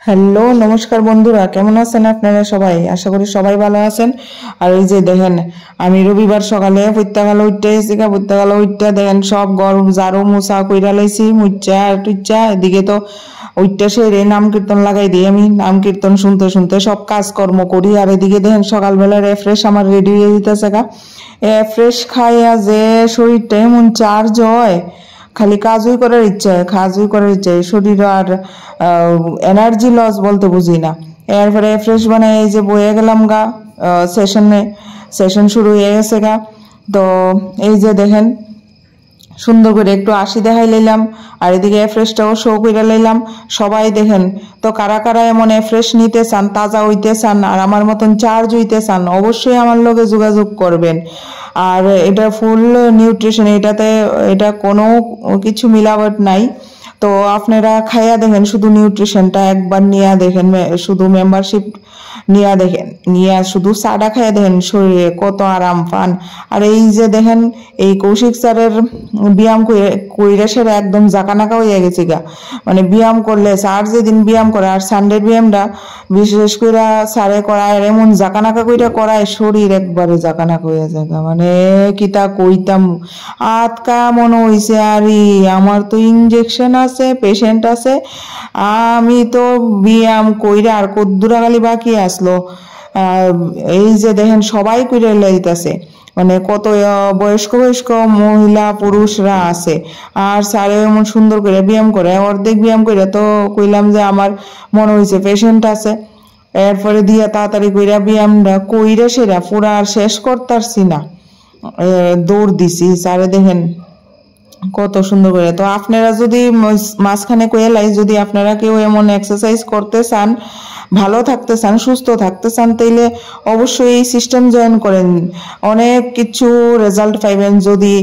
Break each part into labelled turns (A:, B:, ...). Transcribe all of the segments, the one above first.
A: Hello নমস্কার বন্ধুরা, কেমন আছেন আপনারা সবাই? আশা করি সবাই ভালো আছেন। আর এই যে দেখেন, আমি রবিবার সকালে পৈত্যাগালা উঠতে এসেছি। পৈত্যাগালা উঠতে দেখেন সব ঘর ঝাড়ু মুছা কইরা লাইছি, মুচ্চা টুচ্চা। এদিকে তো উঠতে সেরে নাম কীর্তন লাগাই দিই। আমি নাম কীর্তন শুনতে শুনতে সব কাজকর্ম করি। আর এদিকে দেখেন সকালবেলা রেফ্রেশ আমার রেডি হয়ে যেতেছে গা। ফ্রেশ খাইয়া যে শরীরটা এমন চার্জ হয়, খালি কাজই করার ইচ্ছা, কাজই করার ইচ্ছা, শরীর আর এনার্জি লস বলতে বুঝি না। এরপরে ফ্রেশ বানাই এই যে বয়ে গেলাম গা সেশন শুরু হয়ে গেছে গা। তো এই যে দেখেন সুন্দর করে একটু আশি দেখাই লইলাম, আর এদিকে ফ্রেশটাও শো করে লইলাম। সবাই দেখেন তো কারা কারা এমন ফ্রেশ নিতে চান, তাজা হইতে চান, আর আমার মতন চার্জ হইতে চান, অবশ্যই আমার লগে যোগাযোগ করবেন। আর এটা ফুল নিউট্রিশন, এটা কোনো কিছু মিলাবট নাই। তো আপনারা খাইয়া দেখেন, শুধু নিউট্রিশনটা একবার নিয়ে দেখেন, শুধু মেম্বারশিপ নিয়ে দেখেন, নিয়ে শুধু চাটা খাইয়া দেখেন শরীরে কত আরাম পান। আর এই যে দেখেন এই কৌশিক স্যারের ব্যায়াম কইরা সেরা একদম জাকানাকা হইয়া গেছে গা। মানে ব্যায়াম করলে স্যার যেদিন ব্যায়াম করে, আর সানডের ব্যায়ামটা বিশেষ করে স্যারে করায় এমন জাকানাকা কইরা করায়, শরীর একবারে জাকানাকা হইয়া যায়। মানে কিতা কইতাম, আতকা মনে হইছে আরে আমার তো ইনজেকশন আছে, পেশেন্ট আছে, আমি তো ব্যায়াম কইরা আর কদ্দুরা খালি বাকি আসলো। এই যে দেখেন সবাই কইরা লইতাছে, মানে কত বয়স্ক বয়স্ক মহিলা পুরুষরা আছে। আর স্যারে এমন সুন্দর করে ব্যায়াম করে, অর্ধেক ব্যায়াম করে তো কইলাম যে আমার মনে হয়েছে পেশেন্ট আছে। এরপরে দিয়া তাড়াতাড়ি কইরা ব্যায়ামটা কইরা সেরা পুরা আর শেষ করতারছি না, দৌড় দিছি। স্যারে দেখেন কত সুন্দর করে। তো আপনারা যদি মাঝখানে কইলাই, যদি আপনারা কেউ এমন এক্সারসাইজ করতে চান, ভালো থাকতে চান, সুস্থ থাকতে চান, তাইলে অবশ্যই এই সিস্টেম জয়েন করেন। অনেক কিছু রেজাল্ট পাইবেন যদি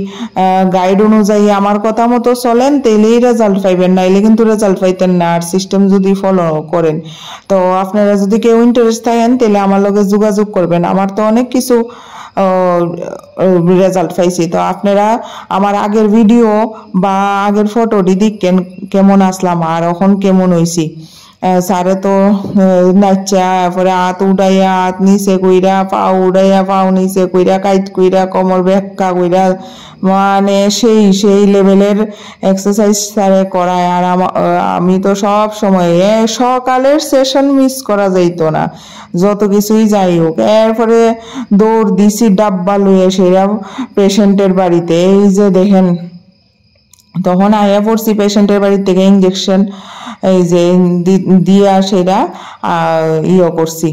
A: গাইড অনুযায়ী আমার কথা মতো চলেন, তাইলেই রেজাল্ট পাইবেন, নাইলে কিন্তু রেজাল্ট পাইতেন না। আর সিস্টেম যদি ফলো করেন, তো আপনারা যদি কেউ ইন্টারেস্ট থাকেন তাহলে আমার লগে যোগাযোগ করবেন। আমার তো অনেক কিছু রেজাল্ট পাইছি। তো আপনারা আমার আগের ভিডিও বা আগের ফটোটি দেখেন কেমন আসলাম আর এখন কেমন হইছি। স্যারে তো নাচা, পরে হাত উঠাইয়া হাত নিচে কইরা, পাও উড়াইয়া পাও নিচে কইরা, কাইট কইরা, কোমর ব্যাখ্যা কইরা, মানে সেই সেই লেভেলের এক্সারসাইজ স্যারে করায়। আর আমি তো সব সময় সকালের সেশন মিস করা যাইতো না, যত কিছুই যাই হোক। এরপরে দৌড় দিছি ডাব্বা লইয়া সেরা পেশেন্টের বাড়িতে। এই যে দেখেন তখন আয়া পড়ছি পেশেন্টের বাড়ি থেকে ইঞ্জেকশন এই যে দিয়া সেরা ইয়ে করছি।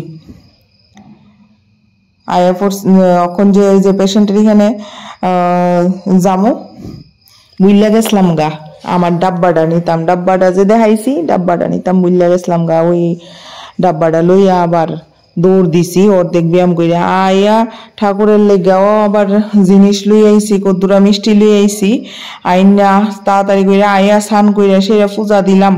A: আয়া পড়ছি এখন যে ওই যে পেশেন্টের এখানে জামু বুইল্লা গেছিলাম গা, আমার ডাব্বাটা নিতাম, ডাব্বাটা যে দেখাইছি ডাব্বাটা নিতাম, বুইল্লা গেছিলাম গা। ওই ডাব্বাটা লইয়া আবার দৌড় দিছি, অর্ধেক ব্যায়াম কইরা আইয়া ঠাকুরের লেগাও আবার জিনিস লই আইছি, কদ্দুরা মিষ্টি লই আইছি। আইনা তাড়াতাড়ি কইরা আইয়া স্নান কইরা সেরা পূজা দিলাম।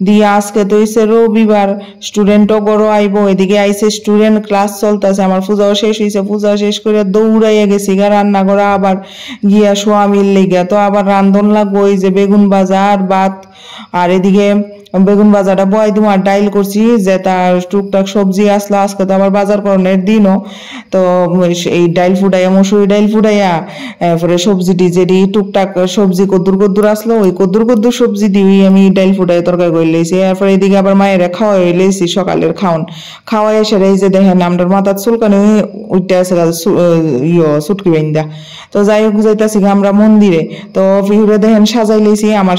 A: দিয়ে আজকে তো হইছে রবিবার, স্টুডেন্টও বড় আইব, এদিকে আইছে স্টুডেন্ট ক্লাস চলতেছে, আমার পূজাও শেষ হয়েছে। পূজা শেষ করে দৌড়াইয়া গেছি গা রান্না করা, আবার গিয়া স্বামীর লেগা তো আবার রান্ধন লাগবো। ওই যে বেগুন ভাজা আর ভাত, আর এদিকে বেগুন ভাজাটা বয় দিব, আর ডাইল করছি যে তার টুকটাক সবজি আসলো, আজকে তো আবার বাজার করণের দিনও। তো এই ডাইল ফুটাইয়া, মসুরি ডাইল ফুটাইয়া, এরপরে সবজিটি যেটি টুকটাক সবজি কদ্দুর কদ্দুর আসলো, ওই কদ্দুর কদ্দুর সবজি দিয়ে আমি ডাইল ফুটাই তরকারি করে লেছি। এরপরে এদিকে আবার মায়ের খাওয়াই লেছি, সকালের খাওয়াই এসে এই যে দেখেন আমার মাথার চুলকানি উঠতে আছে সুটকি বাইন্দা। তো যাই হোক যাইতাছি আমরা মন্দিরে। তো ফিরে দেখেন সাজাই লেছি আমার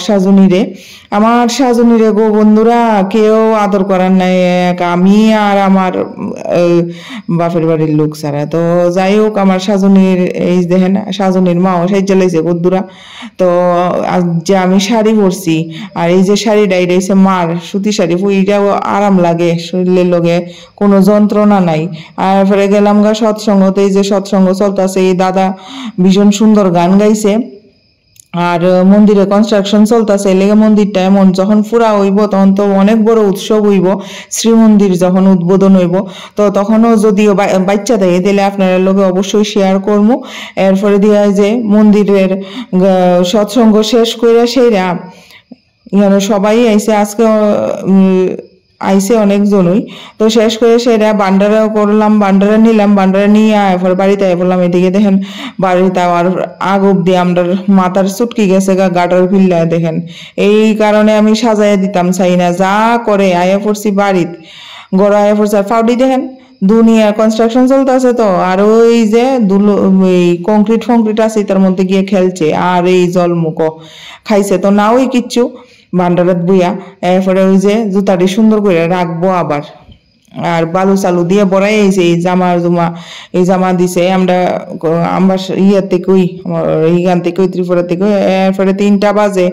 A: সাজুনিরে গো বন্ধুরা, কেউ আদর করার নাই, আমি আর আমার বাপের বাড়ির লোক ছাড়া। তো যাই হোক আমার সাজুনির এই দেখেন সাজুনির মাও সাইজা লাইছে বন্ধুরা। তো যে আমি শাড়ি পরছি, আর এই যে শাড়িটা এটা হচ্ছে মার সুতি শাড়ি, এইটাও আরাম লাগে, শরীরের লগে কোনো যন্ত্রণা নাই। আর পরে গেলাম গা সৎসঙ্গতে, এই যে সৎসঙ্গ চলতেছে, এই দাদা ভীষণ সুন্দর গান গাইছে। আর মন্দিরে কনস্ট্রাকশন চলতেছে, লেগে মন্দিরটা এমন যখন পুরা হইব তখন তো অনেক বড় উৎসব হইব, শ্রীমন্দির যখন উদ্বোধন হইব। তো তখনও যদিও বাচ্চা দেয় তাহলে আপনারা লোকে অবশ্যই শেয়ার করবো। এরপরে দিয়া যে মন্দিরের সৎসঙ্গ শেষ করে সেইরা এখানে সবাই আইসে। আজকে আইসে অনেকজনই। তো শেষ করে সেটা বান্ডারা করলাম, বান্ডারা নিলাম, বান্ডারা নিয়ে এরপর বাড়িতে বললাম। এদিকে দেখেন বাড়িতে আর আগ অব্দি আমরা মাথার চুটকি গেছে গাটার ফিল্লা দেখেন। এই কারণে আমি সাজাইয়া দিতাম চাই না, যা করে আয়া পড়ছি বাড়িত গড় আয়া পড়ছে। আর ফাউডি দেখেন দুনিয়া কনস্ট্রাকশন চলতেছে তো, আর ওই যে এই কংক্রিট আছে তার মধ্যে গিয়ে খেলছে, আর এই জলমুখো খাইছে তো না ওই কিচ্ছু ভান্ডারাত বইয়া। এরপরে ওই যে জুতাটি সুন্দর করে রাখবো আবার, আর বালু চালু দিয়ে বড়াই আইছে। এই জামা দিছে আমরা ইয়ার থেকে ওই এইখান থেকে ওই ত্রিপুরা থেকে। এরপরে 3টা বাজে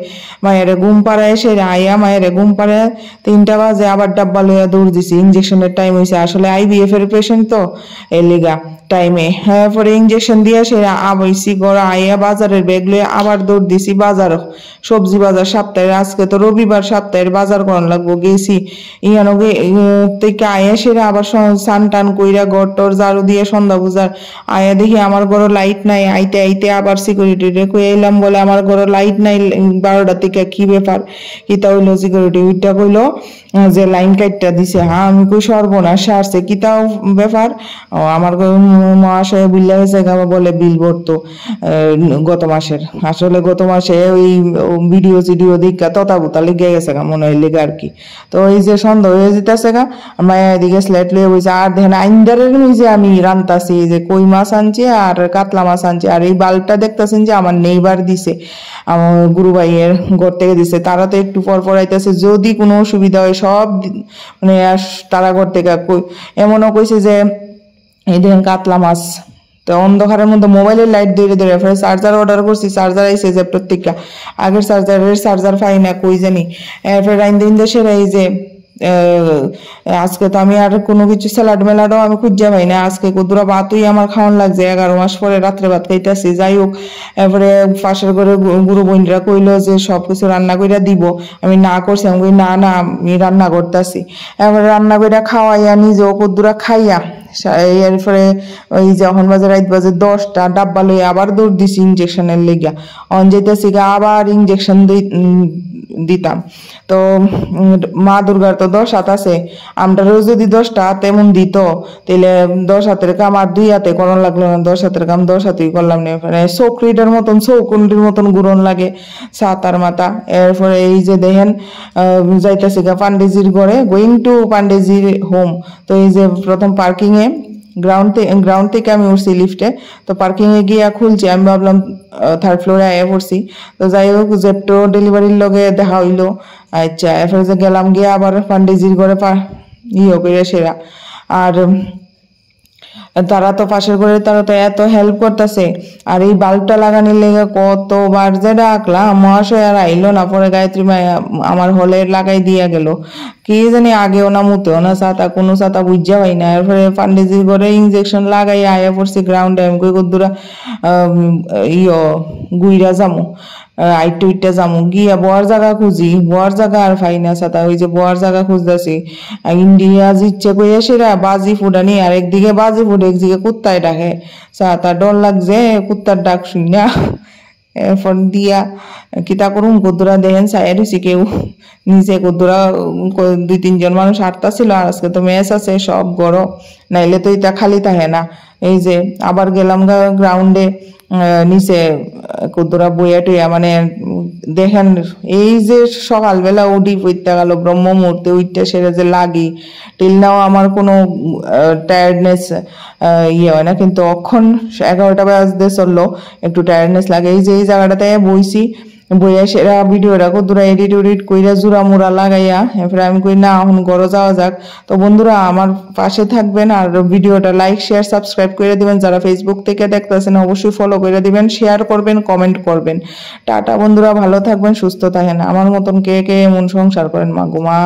A: মায়ের ঘুম পাড়ায় এসে আইয়া মায়ের ঘুম পাড়ায় 3টা বাজে আবার ডাব্বা লইয়া দৌড় দিছি। ইঞ্জেকশনের টাইম হয়েছে, আসলে IVF এর পেশেন্ট তো এর লিগা টাইমে। এরপরে ইঞ্জেকশন দিয়ে সে আবাইছি গড়া আইয়া বাজারের ব্যাগ লইয়া আবার দৌড় দিছি বাজার, সবজি বাজার সপ্তাহের। আজকে তো রবিবার, সপ্তাহের বাজার করান লাগবো। গেছি ইয়ানো থেকে আয়া সেরা আবার সান টান কইরা ঘর টর ঝাড়ু দিয়ে সন্ধ্যা পূজার আয়া দেখি আমার ঘরে লাইট নাই। আইতে আইতে আবার সিকিউরিটি রে কই এলাম, বলে আমার ঘরে লাইট নাই 12টা থেকে। কি ব্যাপার কিতা হইলো? সিকিউরিটি উইটা কইলো যে লাইন কাটটা দিছে। হ্যাঁ আমি কই সর্বনাশ সারছে, কিতাও ব্যাপার? আমার মহাশয় বিল হয়েছে বলে বিল ভরতো গত মাসের। আসলে গত মাসে ওই ভিডিও দীক্ষা ততাবুতা লেগে গেছে মনে হয় লেগে আর কি। তো এই যে সন্ধ্যা হয়ে যেতেছে মায়া এদিকে স্লেট লয়ে বইছে। আর দেখেন আইন্দারের যে আমি রান্তাছি যে কই মাছ আনছি আর কাতলা মাছ আনছি। আর এই বাল্বটা দেখতেছেন যে আমার নেইবার দিছে, আমার গুরু ভাইয়ের ঘর থেকে দিছে। তারা তো একটু পর পর আইতেছে, যদি কোনো অসুবিধা হয় সব মানে তারা ঘর থেকে এমনও কইছে যে এই দেখেন কাতলা মাছ। তো অন্ধকারের মধ্যে মোবাইলের লাইট ধরে ফেলে চার্জার অর্ডার করছি, চার্জার আইসে যে প্রত্যেকটা আগের চার্জার পাই না কই জানি। এরপরে রাইন্দে সেরা এই যে আজকে তো আমি আর কোনো কিছু স্যালাড মেলাডও আমি খুঁজে পাই না। আজকে কুদুরা ভাতই আমার খাওয়ান লাগছে, 11 মাস পরে রাত্রে ভাত খাইতেছি। যাই হোক, এরপরে পাশের ঘরে গুরু বোনরা কইলো যে সবকিছু রান্না কইরা দিব। আমি না করছি, আমি কই না আমি রান্না করতেছি। এরপরে রান্না কইরা খাওয়াইয়া নিজেও কুদুরা খাইয়া এরপরে ওই যখন বাজে রাত বাজে 10টা ডাব্বা লই আবার দৌড় দিছি ইঞ্জেকশনের লেগা। অন যেতেছি আবার ইঞ্জেকশন দিতাম। তো মা দুর্গার তো 10 হাত আছে, আমরাও যদি 10টা তেমন দিত তাহলে 10 হাতের কাম আর 2 হাতে করন লাগলো না। 10 হাতের কাম 10 হাতেই করলাম না। চৌকরিটার মতন চৌকুন্ডির মতন গুরন লাগে সাতার মাথা। এরপরে এই যে দেখেন যাইতেছে পান্ডেজির ঘরে, গোয়িং টু পান্ডেজির হোম। তো এই যে প্রথম পার্কিং এ গ্রাউন্ড থেকে আমি উঠছি লিফটে। তো পার্কিং এ গিয়া খুলছি, আমি ভাবলাম 3rd ফ্লোরে আয়া পড়ছি। তো যাই হোক জেপটো ডেলিভারির লগে দেখা হইলো। আচ্ছা এরপরে যে গেলাম গিয়া আবার পান্ডেজির ঘরে করে সেরা। আর তারা তো পাশের ঘরে তারা তো এত হেল্প করতেছে। আর এই বাল্বটা লাগানোর লেগে কতবার যে ডাকলাম, মহাশয় আর আইলো না। পরে গায়ত্রী মায়া আমার হলে লাগাই দিয়া গেল, কি জানি আগেও না মুতেও না কোনো ছাতা বুঝা পাই না। এরপরে পান্ডেজির ঘরে ইঞ্জেকশন লাগাই আয়া পড়ছি গ্রাউন্ডে। আমি কই কদ্দুরা গুইরা যামু আইটুইটা যামু গিয়া বয়ার জায়গা খুঁজি, বয়ার জায়গা আর পাই না ছাতা। ওই যে বয়ার জায়গা খুঁজতেছি, ইন্ডিয়া ইচ্ছে কইয়া সেরা বাজি ফুটানি। আর একদিকে বাজি ফুটে একদিকে কুত্তায় ডাকে। ছাতা ডর লাগছে কুত্তার ডাক শুনিয়া। এরপর দিয়া কিতা করুম কদ্দুরা দেখেন সাইড হয়েছি কেউ নিচে কদ্দুরা 2-3 জন মানুষ আটটা ছিল। আর আজকে তো ম্যাচ আছে সব গড়, নাইলে তো এটা খালি থাকে না। এই যে আবার গেলাম গ্রাউন্ডে নিচে কদ্দুরা বইয়া টইয়া মানে দেখেন এই যে সকালবেলা উঠি পড়তে গেল ব্রহ্ম মুহূর্তে উঠতে সেরে যে লাগি টিলনাও আমার কোনো টায়ার্ডনেস হয় না, কিন্তু অক্ষণ 11টা বাজতে চললো একটু টায়ার্ডনেস লাগে। এই যে এই জায়গাটাতে বইছি, বইয়া সেরা ভিডিওটা কদ্দুরা এডিট কইরা জোড়া মোড়া লাগাইয়া এরপরে আমি কই না এখন ঘরে যাওয়া যাক। তো বন্ধুরা আমার পাশে থাকবেন আর ভিডিওটা লাইক শেয়ার সাবস্ক্রাইব করে দিবেন। যারা ফেসবুক থেকে দেখতেছেন অবশ্যই ফলো করে দিবেন, শেয়ার করবেন, কমেন্ট করবেন। টাটা বন্ধুরা, ভালো থাকবেন, সুস্থ থাকেন। আমার মতন কে কে এমন সংসার করেন মা গো মা।